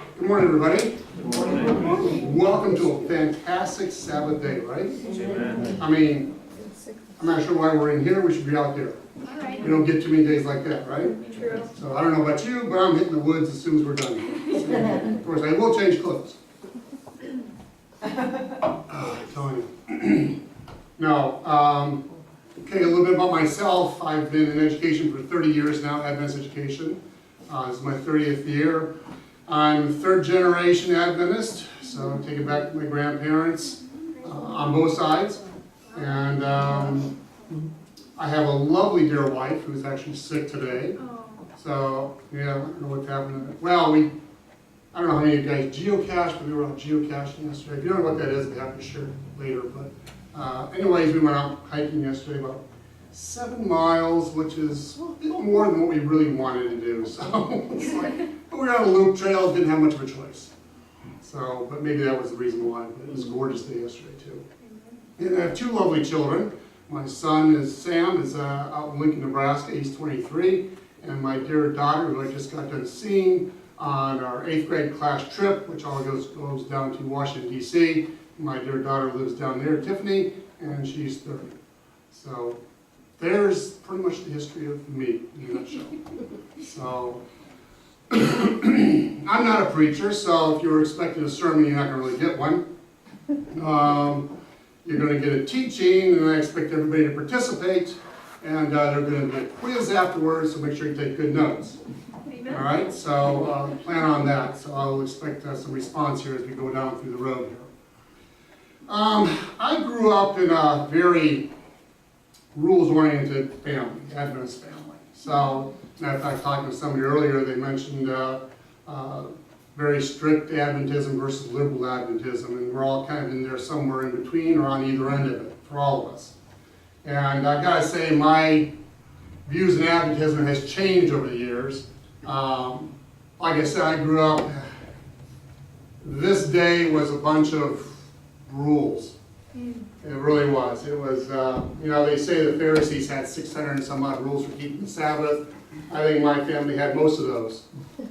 Good morning, everybody. Good morning. Welcome to a fantastic Sabbath day, right? Amen. I mean, I'm not sure why we're in here. We should be out there. All right. We don't get too many days like that, right? True. So I don't know about you, but I'm hitting the woods as soon as we're done. Of course, I will change clothes. Telling you. No. Okay, a little bit about myself. I've been in education for 30 years now, Adventist education. This is my 30th year. I'm third generation Adventist, so I take it back to my grandparents on both sides. And I have a lovely dear wife who's actually sick today. So, yeah, I don't know what's happening. Well, I don't know how many of you guys geocache, but we were out geocaching yesterday. If you don't know what that is, I'd be happy to share it later. But anyways, we went out hiking yesterday about 7 miles, which is a bit more than what we really wanted to do. So it's like, but we were on a loop trail, didn't have much of a choice. So, but maybe that was the reason why. But it was a gorgeous day yesterday too. And I have 2 lovely children. My son is Sam, is out in Lincoln, Nebraska. He's 23. And my dear daughter, who I just got done seeing on our 8th grade class trip, which all goes down to Washington, D.C. My dear daughter lives down there, Tiffany, and she's 30. So there's pretty much the history of me in a nutshell. So I'm not a preacher, so if you were expecting a sermon, you're not going to really get one. You're going to get a teaching, and I expect everybody to participate, and they're going to be a quiz afterwards, so make sure you take good notes. Amen. All right, so plan on that. So I'll expect some response here as we go down through the road here. I grew up in a very rules-oriented family, Adventist family. So, matter of fact, talking to somebody earlier, they mentioned very strict Adventism versus liberal Adventism, and we're all kind of in there somewhere in between or on either end of it for all of us. And I gotta say, my views in Adventism has changed over the years. Like I said, I grew up, this day was a bunch of rules. It really was. It was, they say the Pharisees had 600 and some odd rules for keeping the Sabbath. I think my family had most of those.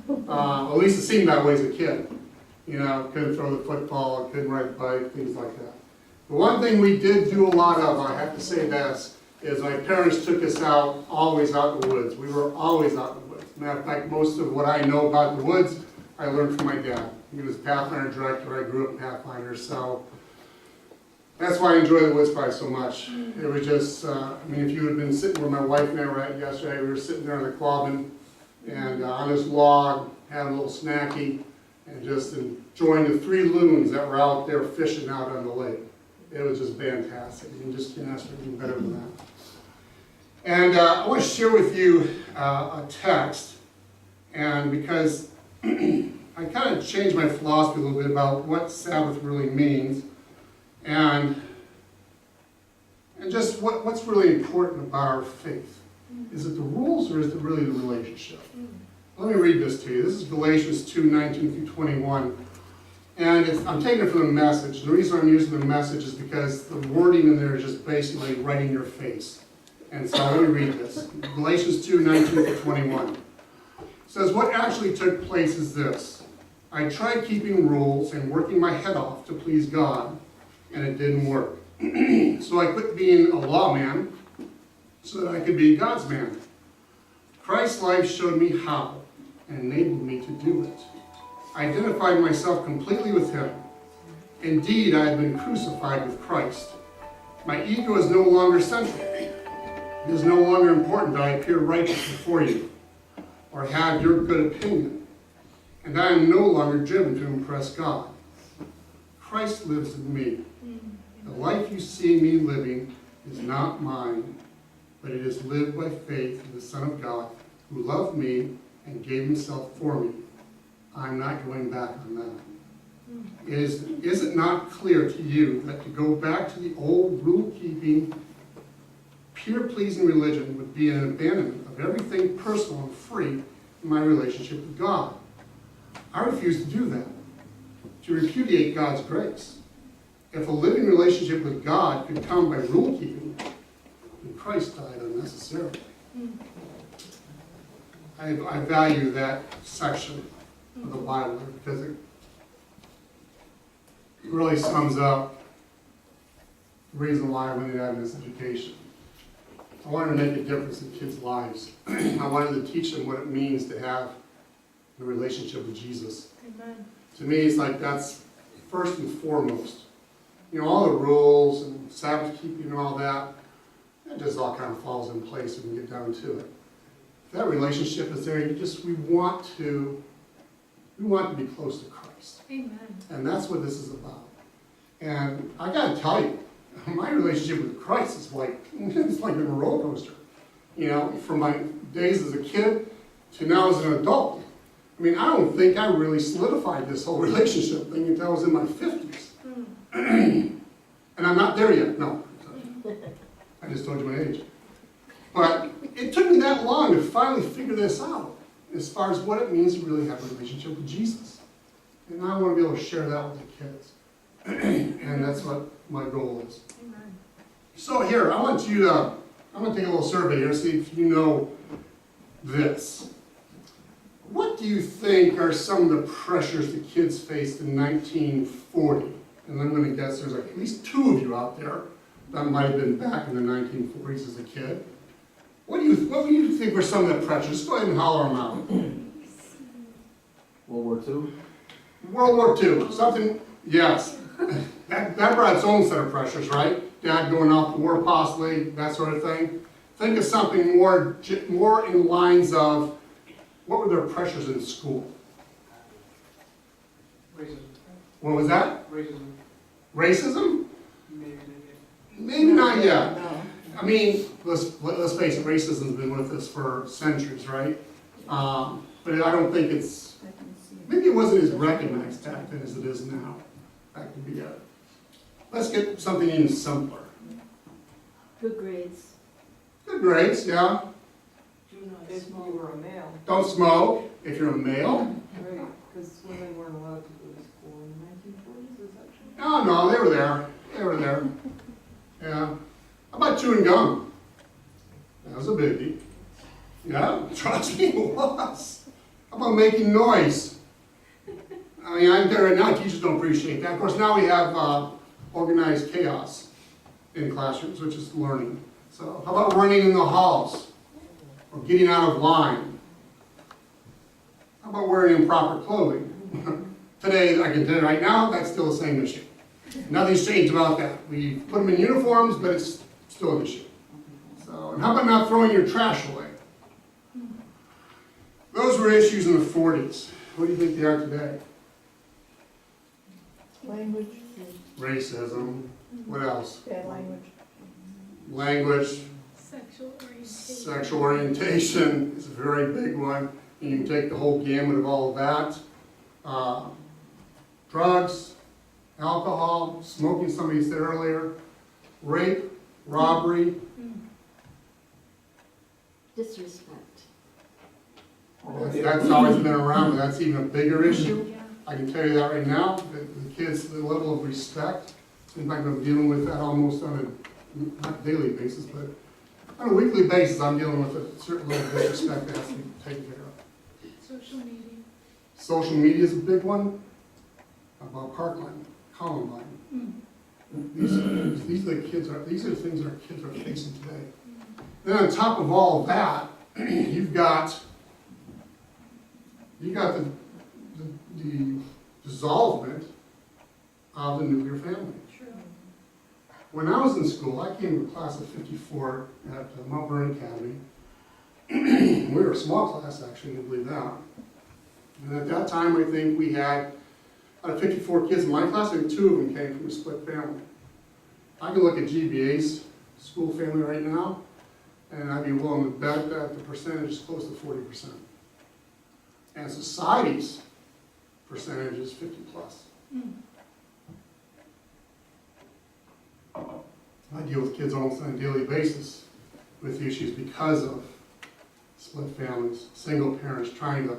At least it seemed that way as a kid. Couldn't throw the football, couldn't ride the bike, things like that. But one thing we did do a lot of, I have to say this, is my parents took us out, always out in the woods. We were always out in the woods. Matter of fact, most of what I know about the woods, I learned from my dad. He was a Pathfinder director. I grew up in Pathfinder, so that's why I enjoy the woods probably so much. It was just, if you had been sitting where my wife and I were at yesterday, we were sitting there in the cabin and on this log, having a little snacky, and just enjoying the 3 loons that were out there fishing out on the lake. It was just fantastic. You just can't ask for anything better than that. And I want to share with you a text, and because I kind of changed my philosophy a little bit about what Sabbath really means, and just what's really important about our faith. Is it the rules or is it really the relationship? Let me read this to you. This is Galatians 2:19-21. And I'm taking it from the Message. The reason I'm using the Message is because the wording in there is just basically right in your face. And so let me read this. Galatians 2:19-21. It says, what actually took place is this. I tried keeping rules and working my head off to please God, and it didn't work. So I quit being a lawman so that I could be God's man. Christ's life showed me how and enabled me to do it. I identified myself completely with Him. Indeed, I have been crucified with Christ. My ego is no longer central. It is no longer important that I appear righteous before you or have your good opinion. And I am no longer driven to impress God. Christ lives in me. The life you see me living is not mine, but it is lived by faith in the Son of God who loved me and gave Himself for me. I'm not going back on that. Is it not clear to you that to go back to the old rule-keeping, peer-pleasing religion would be an abandonment of everything personal and free in my relationship with God? I refuse to do that, to repudiate God's grace. If a living relationship with God could come by rule-keeping, then Christ died unnecessarily. I value that section. of the Bible, because it really sums up the reason why I went into Adventist education. I wanted to make a difference in kids' lives. I wanted to teach them what it means to have a relationship with Jesus. Amen. To me, it's like that's first and foremost. You know, all the rules and Sabbath keeping and all that, it just all kind of falls in place when you get down to it. If that relationship is there, we want to be close to Christ. Amen. And that's what this is about. And I gotta tell you, my relationship with Christ is it's like a roller coaster. You know, from my days as a kid to now as an adult. I mean, I don't think I really solidified this whole relationship thing until I was in my 50s. And I'm not there yet, no. I just told you my age. But it took me that long to finally figure this out, as far as what it means to really have a relationship with Jesus. And I want to be able to share that with the kids. And that's what my goal is. Amen. So here, I'm going to take a little survey here, see if you know this. What do you think are some of the pressures the kids faced in 1940? And I'm going to guess there's at least 2 of you out there that might have been back in the 1940s as a kid. What do you think were some of the pressures? Go ahead and holler them out. World War II? World War II, something, yes. That brought its own set of pressures, right? Dad going off to war possibly, that sort of thing. Think of something more in lines of, what were their pressures in school? Racism. What was that? Racism. Racism? Maybe. Maybe not yet. I mean, let's face it, racism's been with us for centuries, right? But I don't think maybe it wasn't as recognized back then as it is now. That could be it. Let's get something even simpler. Good grades. Good grades, yeah. If you were a male. Don't smoke if you're a male. Right, because women weren't allowed to go to school in the 1940s, is that true? No, they were there. They were there. Yeah. How about chewing gum? That was a biggie. Yeah, trust me, it was. How about making noise? I mean, I'm there right now, teachers don't appreciate that. Of course, now we have organized chaos in classrooms, which is learning. So how about running in the halls? Or getting out of line? How about wearing improper clothing? Today, I can tell you right now, that's still the same issue. Nothing's changed about that. We put them in uniforms, but it's still an issue. So, and how about not throwing your trash away? Those were issues in the 40s. What do you think they are today? Language. Racism. What else? Bad language. Language. Sexual orientation. Sexual orientation is a very big one. And you can take the whole gamut of all of that. Drugs, alcohol, smoking, somebody said earlier, rape, robbery. Disrespect. That's always been around, but that's even a bigger issue. Yeah. I can tell you that right now, that the kids, the level of respect, seems like I'm dealing with that almost on a, not daily basis, but on a weekly basis, I'm dealing with a certain level of disrespect that has to be taken care of. Social media. Social media is a big one. How about Parkland, Columbine? These are the things our kids are facing today. Then on top of all of that, you've got the dissolvement of the nuclear family. True. When I was in school, I came to a class of 54 at Mount Vernon Academy. We were a small class, actually, you believe that. And at that time, I think we had, out of 54 kids in my class, I think 2 of them came from a split family. I can look at GBA's school family right now, and I'd be willing to bet that the percentage is close to 40%. And society's percentage is 50 plus. I deal with kids almost on a daily basis with issues because of split families, single parents trying to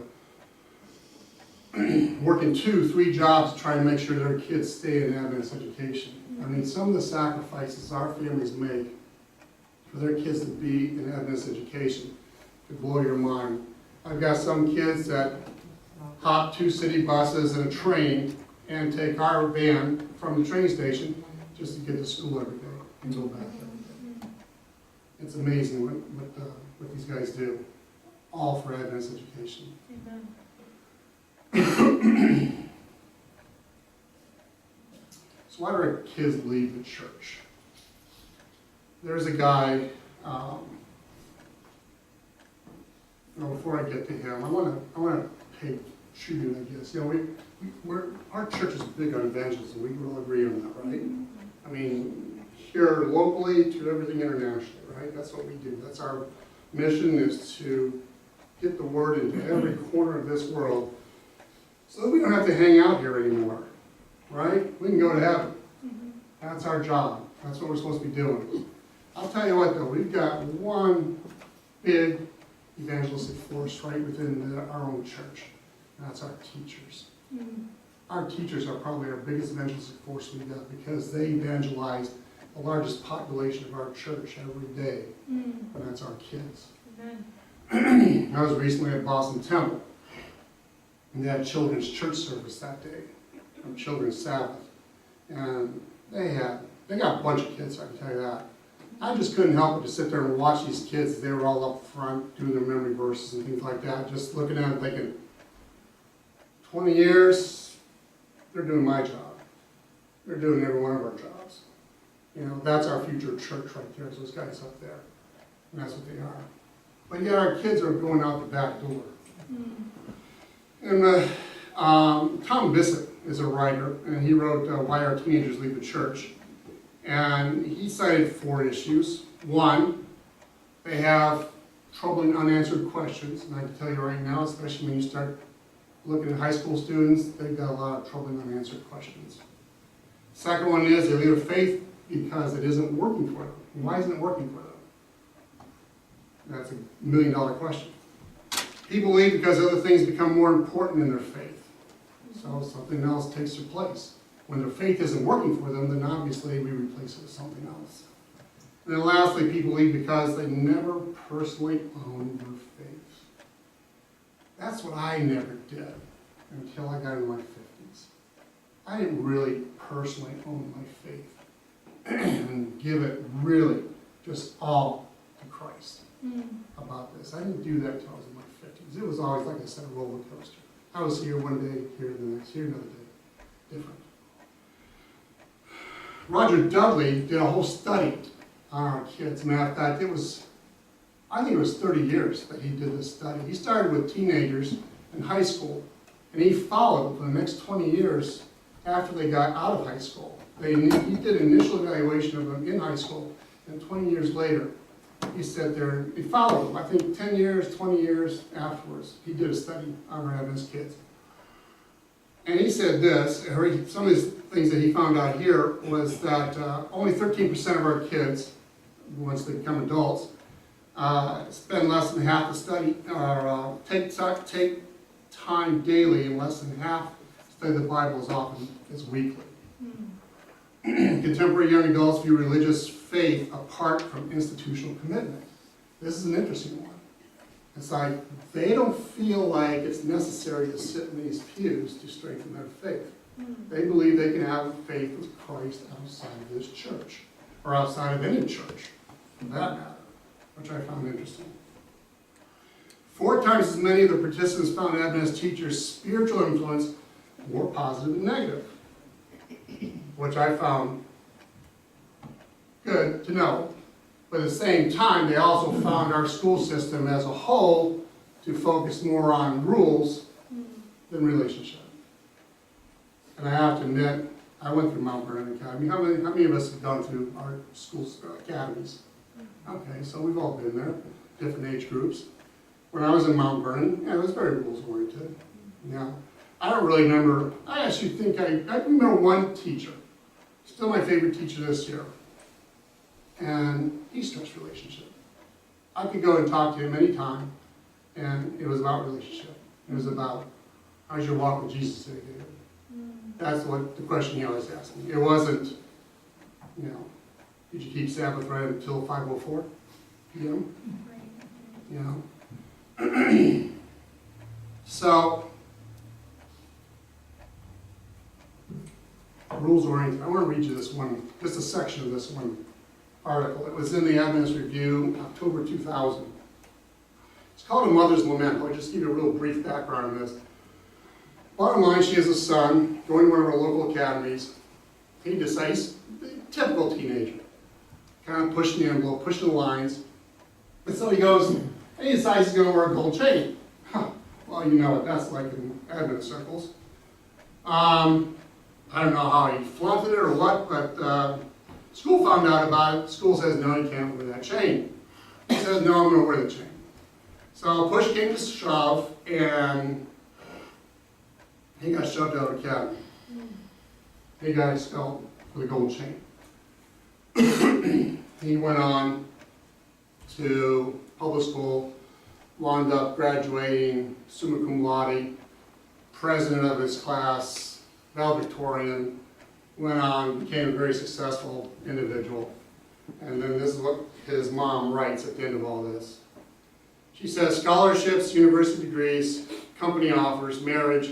working 2, 3 jobs to try and make sure their kids stay in Adventist education. I mean, some of the sacrifices our families make for their kids to be in Adventist education could blow your mind. I've got some kids that hop 2 city buses and a train and take our van from the train station just to get to school every day and go back every day. It's amazing what these guys do, all for Adventist education. So why do our kids leave the church? There's a guy, before I get to him, I want to pay tribute, I guess. Our church is big on evangelism. We can all agree on that, right? I mean, here locally to everything internationally, right? That's what we do. That's our mission, is to get the word into every corner of this world so that we don't have to hang out here anymore, right? We can go to heaven. That's our job. That's what we're supposed to be doing. I'll tell you what, though, we've got one big evangelistic force right within our own church, and that's our teachers. Our teachers are probably our biggest evangelistic force we've got, because they evangelize the largest population of our church every day, and that's our kids. I was recently at Boston Temple, and they had children's church service that day, or children's Sabbath, and they got a bunch of kids, I can tell you that. I just couldn't help but to sit there and watch these kids. They were all up front doing their memory verses and things like that, just looking at them thinking, 20 years, they're doing my job. They're doing every one of our jobs. That's our future church right there, is those guys up there. And that's what they are. But yet our kids are going out the back door. And Tom Bissett is a writer, and he wrote Why Our Teenagers Leave the Church. And he cited 4 issues. 1, they have troubling unanswered questions. And I can tell you right now, especially when you start looking at high school students, they've got a lot of troubling unanswered questions. Second one is they leave faith because it isn't working for them. Why isn't it working for them? That's a $1 million question. People leave because other things become more important than their faith. So something else takes their place. When their faith isn't working for them, then obviously we replace it with something else. And then lastly, people leave because they never personally own their faith. That's what I never did until I got into my 50s. I didn't really personally own my faith and give it really just all to Christ about this. I didn't do that until I was in my 50s. It was always, like I said, a roller coaster. I was here one day, here the next, here another day, different. Roger Dudley did a whole study on our kids. Matter of fact, I think it was 30 years that he did this study. He started with teenagers in high school, and he followed them for the next 20 years after they got out of high school. He did an initial evaluation of them in high school, and 20 years later, he sat there and he followed them. I think 10 years, 20 years afterwards, he did a study on our Adventist kids. And he said this, some of these things that he found out here was that only 13% of our kids, once they become adults, spend less than half the study, or take time daily, and less than half study the Bible as often as weekly. Contemporary young adults view religious faith apart from institutional commitment. This is an interesting one. It's like they don't feel like it's necessary to sit in these pews to strengthen their faith. They believe they can have faith with Christ outside of this church, or outside of any church, for that matter, which I found interesting. 4 times as many of the participants found Adventist teachers' spiritual influence more positive than negative, which I found good to know. But at the same time, they also found our school system as a whole to focus more on rules than relationship. And I have to admit, I went through Mount Branum Academy. How many of us have gone through our school academies? Okay, so we've all been there, different age groups. When I was in Mount Vernon, it was very rules-oriented. Yeah, I don't really remember. I actually think I remember one teacher, still my favorite teacher this year, and he stressed relationship. I could go and talk to him anytime, and it was about relationship. It was about, how's your walk with Jesus today, David? That's what the question he always asked me. It wasn't, did you keep Sabbath right until 5:04 p.m.? So, about rules oriented. I want to read you this one, just a section of this one article. It was in the Adventist Review, October 2000. It's called A Mother's Lament. I'll just give you a real brief background on this. Bottom line, she has a son going to one of our local academies. He decides, typical teenager, kind of pushing the envelope, pushing the lines. And so he goes, and he decides he's going to wear a gold chain. Huh. Well, you know what that's like in Adventist circles. I don't know how he flaunted it or what, but school found out about it. School says, no, you can't wear that chain. He says, no, I'm going to wear the chain. So push came to shove, and he got shoved out of the academy. He got expelled for the gold chain. He went on to public school, wound up graduating summa cum laude, president of his class, valedictorian, went on, became a very successful individual. And then this is what his mom writes at the end of all this. She says, scholarships, university degrees, company offers, marriage,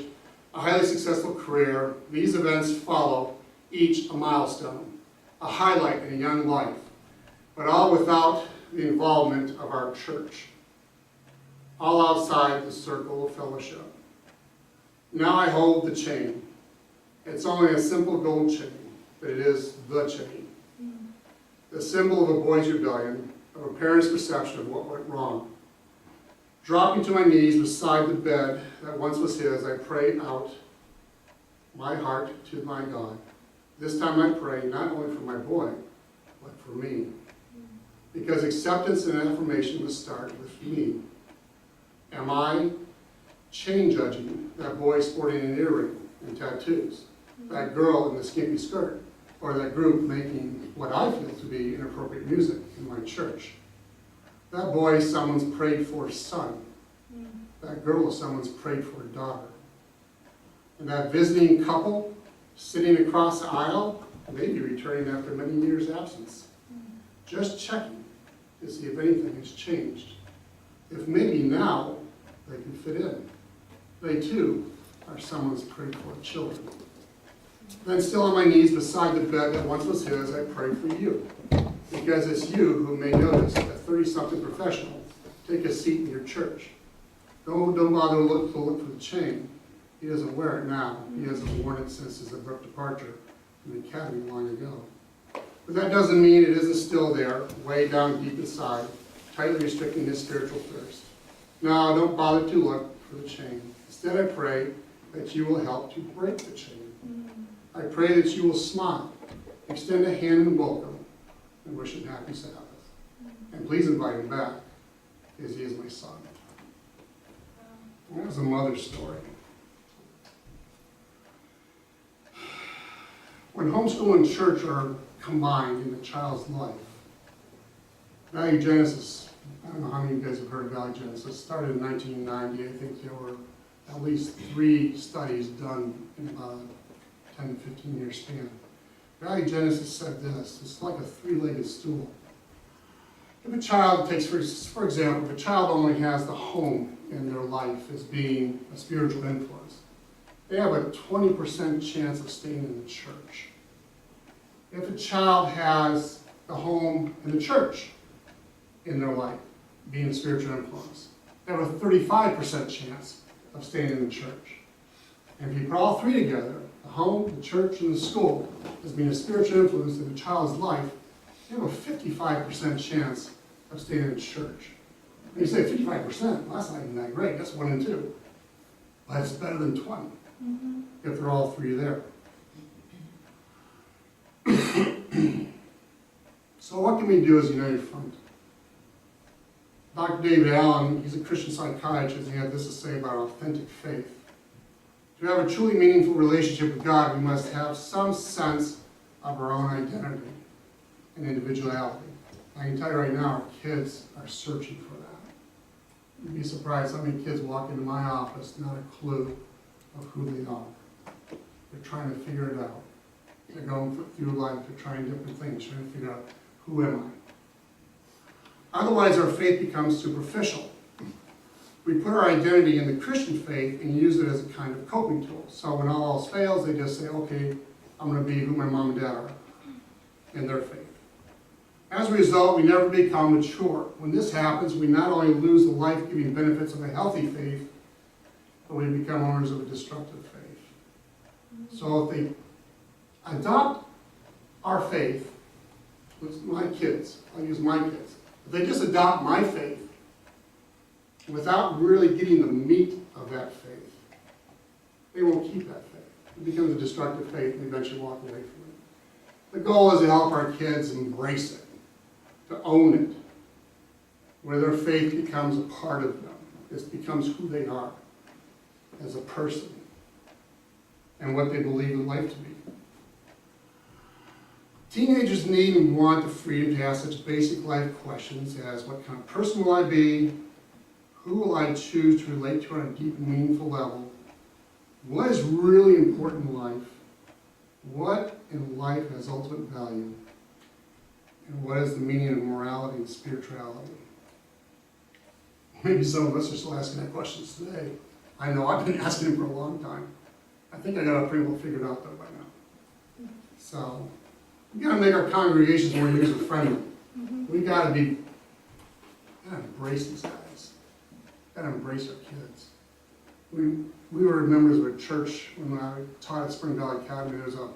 a highly successful career, these events follow, each a milestone, a highlight in a young life, but all without the involvement of our church, all outside the circle of fellowship. Now I hold the chain. It's only a simple gold chain, but it is the chain. The symbol of a boy's rebellion, of a parent's perception of what went wrong. Dropping to my knees beside the bed that once was his, I pray out my heart to my God. This time I pray not only for my boy, but for me. Because acceptance and affirmation must start with me. Am I chain judging that boy sporting an earring and tattoos, that girl in the skimpy skirt, or that group making what I feel to be inappropriate music in my church? That boy is someone's prayed for son. That girl is someone's prayed for daughter. And that visiting couple sitting across the aisle may be returning after many years' absence. Just checking to see if anything has changed. If maybe now they can fit in. They too are someone's prayed for children. Then still on my knees beside the bed that once was his, I pray for you. Because it's you who may notice a 30-something professional take a seat in your church. Don't bother to look for the chain. He doesn't wear it now. He hasn't worn it since his abrupt departure from the academy long ago. But that doesn't mean it isn't still there, way down deep inside, tightly restricting his spiritual thirst. No, don't bother to look for the chain. Instead, I pray that you will help to break the chain. I pray that you will smile, extend a hand in welcome, and wish him happy Sabbath. And please invite him back, because he is my son. That was a mother's story. When homeschool and church are combined in a child's life, Value Genesis, I don't know how many of you guys have heard of Value Genesis, started in 1990. I think there were at least 3 studies done in about a 10 to 15 year span. Value Genesis said this: it's like a 3-legged stool. If a child takes, for example, if a child only has the home in their life as being a spiritual influence, they have a 20% chance of staying in the church. If a child has the home and the church in their life being a spiritual influence, they have a 35% chance of staying in the church. And if you put all 3 together, the home, the church, and the school, as being a spiritual influence in a child's life, you have a 55% chance of staying in the church. And you say 55%, well, that's not even that great, that's 1 in 2. But it's better than 20 if they're all 3 there. So what can we do as a United Front? Dr. David Allen, he's a Christian psychiatrist, and he had this to say about authentic faith. To have a truly meaningful relationship with God, we must have some sense of our own identity and individuality. I can tell you right now, our kids are searching for that. You'd be surprised how many kids walk into my office, not a clue of who they are. They're trying to figure it out. They're going through life, they're trying different things, trying to figure out, who am I? Otherwise, our faith becomes superficial. We put our identity in the Christian faith and use it as a kind of coping tool. So when all else fails, they just say, okay, I'm going to be who my mom and dad are in their faith. As a result, we never become mature. When this happens, we not only lose the life-giving benefits of a healthy faith, but we become owners of a destructive faith. So if they adopt our faith, with my kids, I'll use my kids, if they just adopt my faith without really getting the meat of that faith, they won't keep that faith. It becomes a destructive faith and eventually walk away from it. The goal is to help our kids embrace it, to own it, where their faith becomes a part of them. It becomes who they are as a person and what they believe in life to be. Teenagers need and want the freedom to ask such basic life questions as what kind of person will I be? Who will I choose to relate to on a deep and meaningful level? What is really important in life? What in life has ultimate value? And what is the meaning of morality and spirituality? Maybe some of us are still asking that questions today. I know I've been asking them for a long time. I think I got it pretty well figured out though by now. So, we got to make our congregations more user-friendly. We got to embrace these guys. Got to embrace our kids. We were members of a church when I taught at Spring Valley Academy. There's a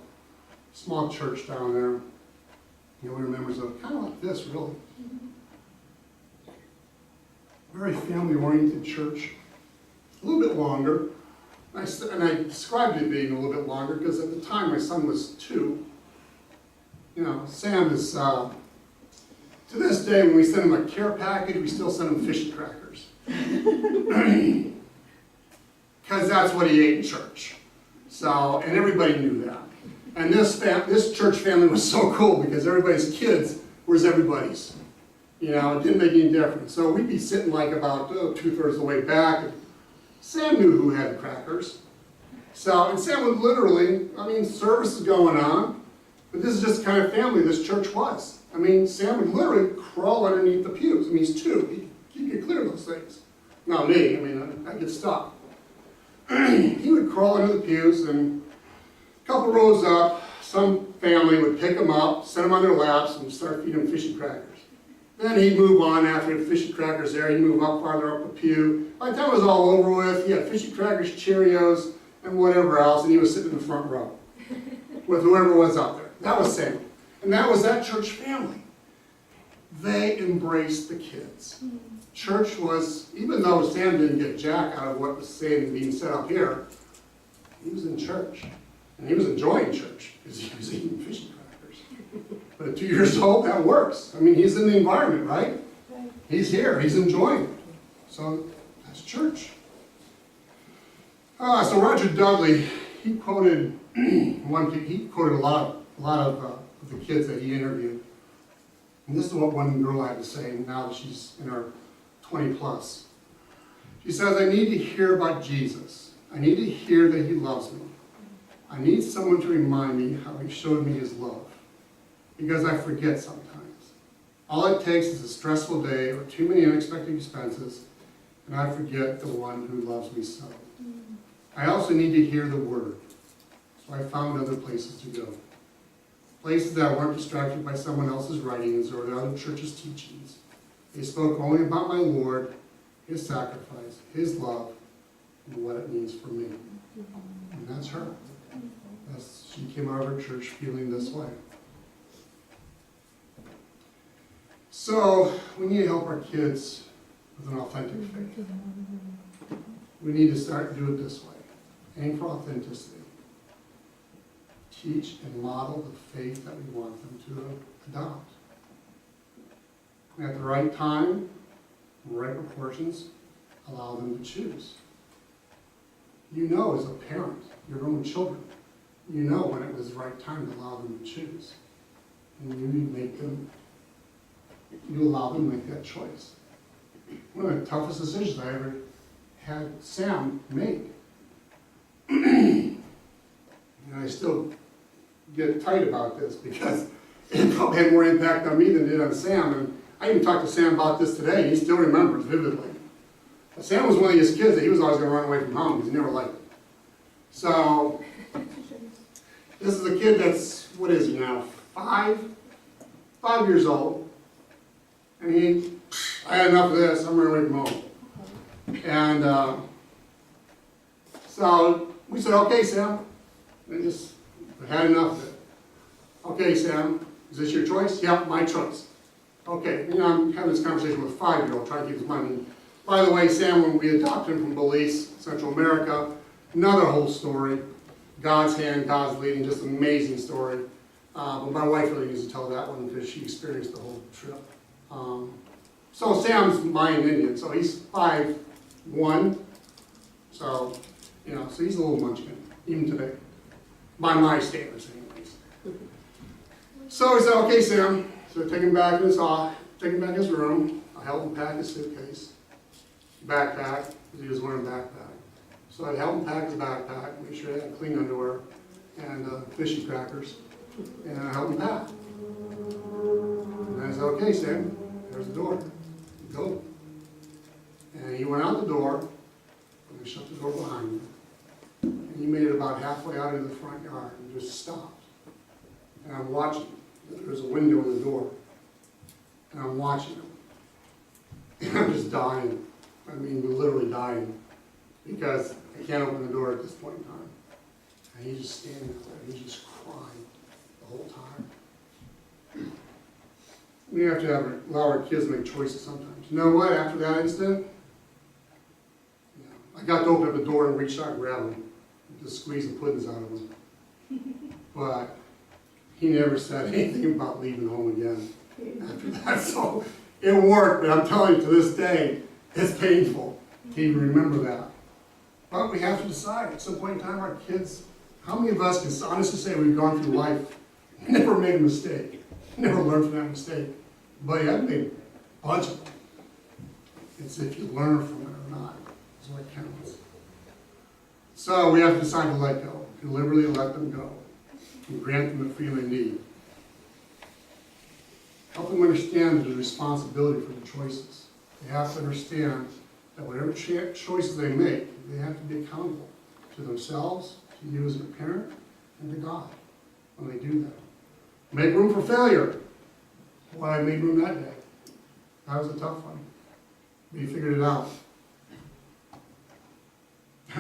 small church down there. We were members of, kind of like this, really. Very family-oriented church. A little bit longer. And I described it being a little bit longer because at the time my son was 2. You know, Sam is, to this day, when we send him a care package, we still send him fish and crackers. Because that's what he ate in church. So, and everybody knew that. And this church family was so cool because everybody's kids was everybody's. You know, it didn't make any difference. So we'd be sitting like about 2/3 of the way back. And Sam knew who had the crackers. So, and Sam would literally, service is going on. But this is just the kind of family this church was. Sam would literally crawl underneath the pews. He's 2. He could clear those things. Not me. I get stuck. He would crawl under the pews, and a couple rows up, some family would pick him up, set him on their laps, and start feeding him fish and crackers. Then he'd move on after the fish and crackers there. He'd move up farther up the pew. By the time it was all over with, he had fish and crackers, Cheerios, and whatever else, and he was sitting in the front row with whoever was out there. That was Sam. And that was that church family. They embraced the kids. Church was, even though Sam didn't get jack out of what was said and being said up here, he was in church. And he was enjoying church because he was eating fish and crackers. But at 2 years old, that works. He's in the environment, right? He's here. He's enjoying it. So that's church. So Roger Dudley, he quoted a lot of the kids that he interviewed. And this is what one girl had to say now that she's in her 20 plus. She says, I need to hear about Jesus. I need to hear that he loves me. I need someone to remind me how he showed me his love. Because I forget sometimes. All it takes is a stressful day or too many unexpected expenses, and I forget the one who loves me so. I also need to hear the word. So I found other places to go. Places that weren't distracted by someone else's writings or the other church's teachings. They spoke only about my Lord, his sacrifice, his love, and what it means for me. And that's her. She came out of her church feeling this way. So we need to help our kids with an authentic faith. We need to start doing it this way. Aim for authenticity. Teach and model the faith that we want them to adopt. And at the right time, in the right proportions, allow them to choose. You know as a parent, your own children, you know when it was the right time to allow them to choose. And you allow them to make that choice. One of the toughest decisions I ever had Sam make. And I still get tight about this because it probably had more impact on me than it did on Sam. And I even talked to Sam about this today, and he still remembers vividly. But Sam was one of these kids that he was always going to run away from home because he never liked it. So This is a kid that's, what is he now, 5 years old. And I had enough of this, I'm running away from home. And so we said, okay, Sam. We had enough of it. Okay, Sam, is this your choice? Yep, my choice. Okay, I'm having this conversation with a 5-year-old, trying to keep his mind. By the way, Sam, when we adopted him from Belize, Central America, another whole story. God's hand, God's leading, just an amazing story. But my wife really needs to tell that one because she experienced the whole trip. So Sam's Mayan Indian, so he's 5'1". So, so he's a little munchkin, even today. By my standards, anyways. So we said, okay, Sam. So take him back in his room. I helped him pack his suitcase, backpack, because he was wearing a backpack. So I helped him pack his backpack, make sure he had clean underwear and fishy crackers, and I helped him pack. And I said, okay, Sam, there's the door. Go. And he went out the door, and I shut the door behind him. And he made it about halfway out into the front yard and just stopped. And I'm watching. There's a window in the door. And I'm watching him. And I'm just dying. I mean, literally dying. Because I can't open the door at this point in time. And he's just standing there. He's just crying the whole time. We have to allow our kids to make choices sometimes. You know what? After that incident, I got to open up the door and reach out and grab him. And just squeeze the puddings out of him. But he never said anything about leaving home again after that. So it worked, but I'm telling you, to this day, it's painful to even remember that. But we have to decide at some point in time, our kids, how many of us can honestly say we've gone through life, never made a mistake, never learned from that mistake, but I've made a bunch of them. It's if you learn from it or not, is what counts. So we have to decide to let go, deliberately let them go, and grant them the freedom they need. Help them understand the responsibility for the choices. They have to understand that whatever choices they make, they have to be accountable to themselves, to you as a parent, and to God when they do that. Make room for failure. Boy, I made room that day. That was a tough one. We figured it out.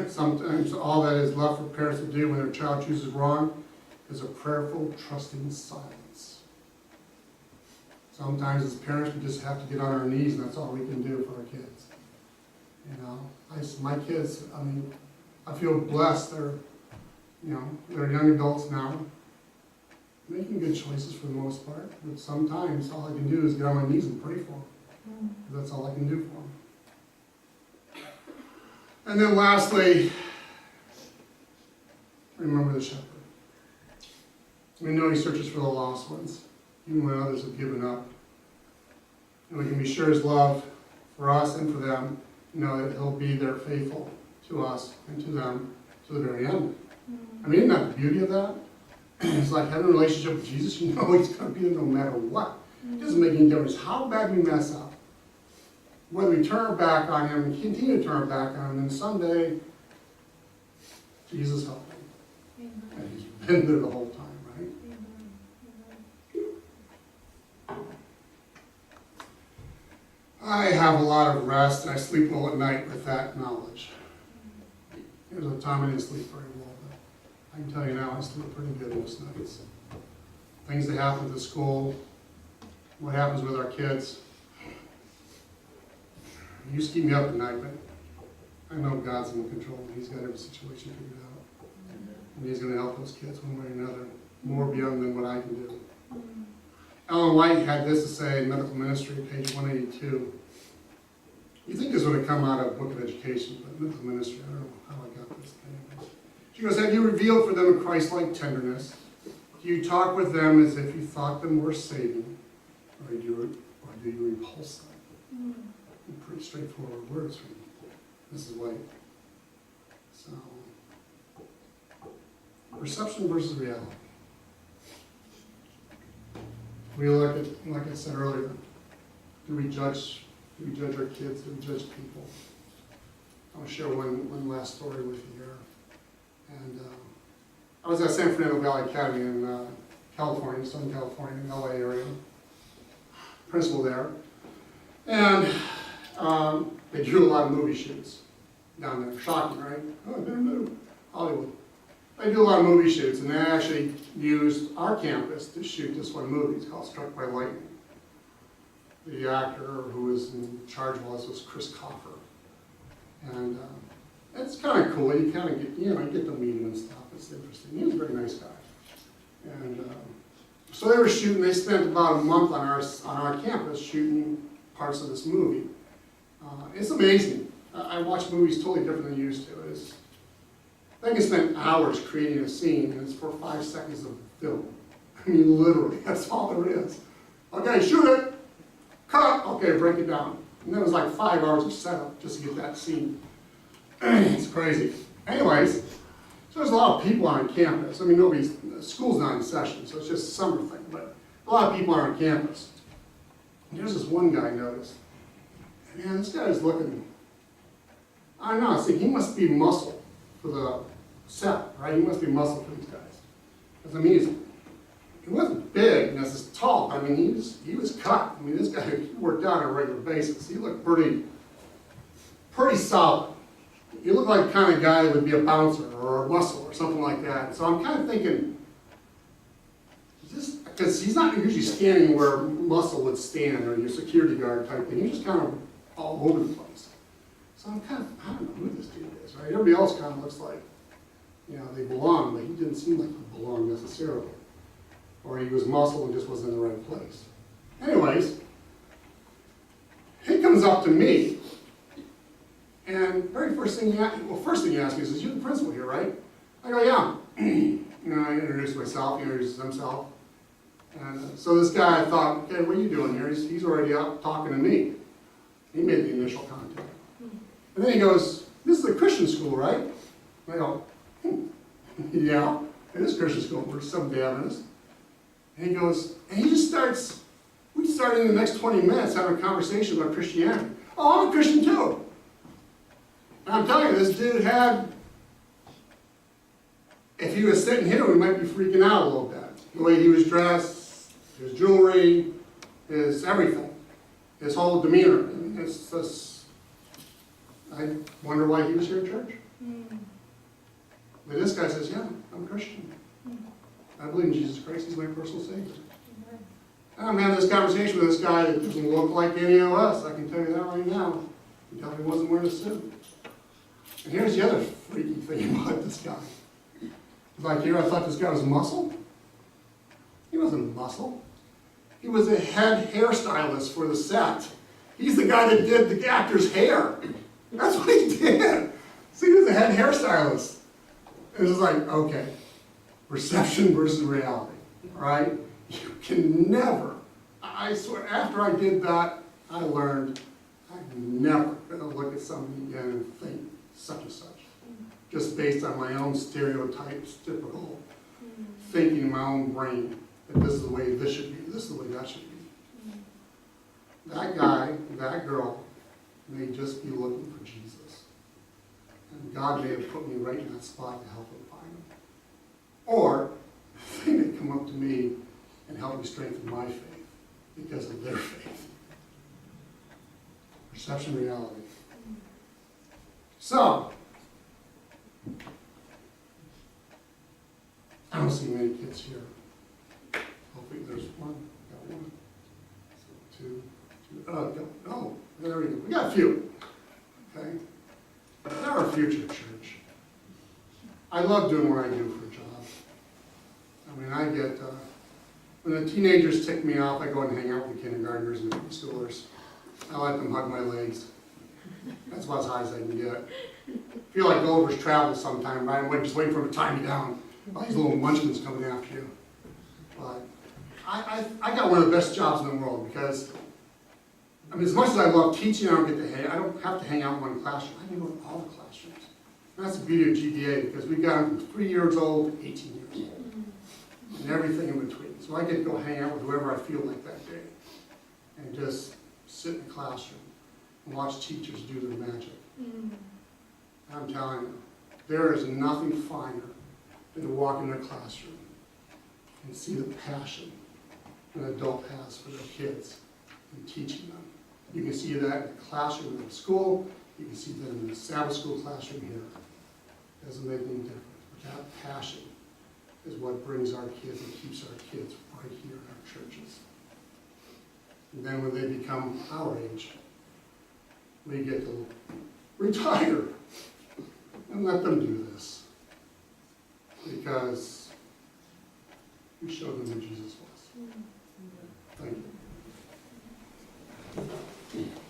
Sometimes all that is left for parents to do when their child chooses wrong is a prayerful, trusting silence. Sometimes as parents, we just have to get on our knees, and that's all we can do for our kids. My kids, I feel blessed. They're young adults now, making good choices for the most part. But sometimes all I can do is get on my knees and pray for them. That's all I can do for them. And then lastly, remember the shepherd. We know he searches for the lost ones, even when others have given up. And we can be sure his love for us and for them, that he'll be there faithful to us and to them to the very end. Isn't that the beauty of that? It's like having a relationship with Jesus. He's going to be there no matter what. It doesn't make any difference how bad we mess up. Whether we turn our back on him and continue to turn our back on him, and someday, Jesus helped him. And he's been there the whole time, right? I have a lot of rest, and I sleep well at night with that knowledge. There was a time I didn't sleep very well, but I can tell you now I sleep pretty good most nights. Things that happen at the school, what happens with our kids. It used to keep me up at night, but I know God's in control, and he's got every situation figured out. And he's going to help those kids one way or another, more beyond than what I can do. Ellen White had this to say in Medical Ministry, page 182. You think this would have come out of Book of Education, but Medical Ministry, I don't know how I got this. Anyways. She goes, have you revealed for them a Christ-like tenderness? Do you talk with them as if you thought them worth saving, or do you repulse them? Pretty straightforward words from Mrs. White. So, perception versus reality. We look at, like I said earlier, do we judge our kids? Do we judge people? I'll share one last story with you here. And I was at San Fernando Valley Academy in California, Southern California, in LA area, principal there. And they do a lot of movie shoots down there. Shocking, right? Oh, no, Hollywood. They do a lot of movie shoots, and they actually used our campus to shoot this one movie. It's called Struck by Lightning. The actor who was in charge of us was Chris Coffer. And it's kind of cool. You kind of get, you get to meet him and stuff. It's interesting. He was a very nice guy. And so they were shooting. They spent about a month on our campus shooting parts of this movie. It's amazing. I watch movies totally different than you used to. They can spend hours creating a scene, and it's for 5 seconds of film. I mean, literally, that's all there is. Okay, shoot it. Cut. Okay, break it down. And that was like 5 hours of setup just to get that scene. It's crazy. Anyways, so there's a lot of people on campus. I mean, school's not in session, so it's just a summer thing, but a lot of people are on campus. And there's this one guy I noticed. And man, this guy is looking, I don't know, I was thinking he must be muscle for the set, right? He must be muscle for these guys. Because I mean, he wasn't big and as tall. I mean, he was cut. I mean, this guy worked out on a regular basis. He looked pretty solid. He looked like the kind of guy that would be a bouncer or a muscle or something like that. So I'm kind of thinking, because he's not usually standing where muscle would stand or your security guard type thing. He's just kind of all over the place. So I'm kind of, I don't know who this dude is, right? Everybody else kind of looks like, they belong, but he didn't seem like he belonged necessarily. Or he was muscle and just wasn't in the right place. Anyways, he comes up to me, and first thing he asked me is, "You're the principal here, right?" I go, "Yeah." I introduced myself, he introduces himself. And so this guy, I thought, okay, what are you doing here? He's already out talking to me. He made the initial contact. And then he goes, "This is a Christian school, right?" I go, "Yeah, it is a Christian school. We're Seventh-day Adventists." And he goes, and he just starts, we started in the next 20 minutes having a conversation about Christianity. "Oh, I'm a Christian too." And I'm telling you, this dude had, if he was sitting here, we might be freaking out a little bit. The way he was dressed, his jewelry, his everything, his whole demeanor. And it's just, I wonder why he was here at church. But this guy says, "Yeah, I'm a Christian. I believe in Jesus Christ. He's my personal Savior." And I'm having this conversation with this guy that doesn't look like any of us. I can tell you that right now. He definitely wasn't wearing a suit. And here's the other freaky thing about this guy. Like here, I thought this guy was muscle. He wasn't muscle. He was a head hairstylist for the set. He's the guy that did the actor's hair. That's what he did. So he was a head hairstylist. It was like, okay, perception versus reality, right? You can never, I swear, after I did that, I learned I'm never going to look at something again and think such and such. Just based on my own stereotypes, typical thinking in my own brain that this is the way this should be, this is the way that should be. That guy, that girl, may just be looking for Jesus. And God may have put me right in that spot to help them find him. Or they may come up to me and help me strengthen my faith because of their faith. Perception, reality. So, I don't see many kids here. Hopefully there's one. Got one. So two. Oh, there we go. We got a few. Okay. They're our future church. I love doing what I do for a job. I mean, I get, when the teenagers tick me off, I go and hang out with the kindergartners and the preschoolers. I let them hug my legs. That's about as high as I can get. I feel like Gulliver's Travels sometime, right? I'm just waiting for them to tie me down. All these little munchkins coming after you. But I got one of the best jobs in the world because, I mean, as much as I love teaching, I don't have to hang out in one classroom. I can go to all the classrooms. And that's the beauty of GDA because we got them from 3 years old to 18 years old. And everything in between. So I get to go hang out with whoever I feel like that day. And just sit in the classroom and watch teachers do their magic. I'm telling you, there is nothing finer and to walk in their classroom and see the passion an adult has for their kids and teaching them. You can see that in the classroom in school, you can see that in the Sabbath school classroom here. Doesn't make any difference, but that passion is what brings our kids and keeps our kids right here in our churches. And then when they become our age, we get to retire and let them do this. Because we showed them who Jesus was. Thank you.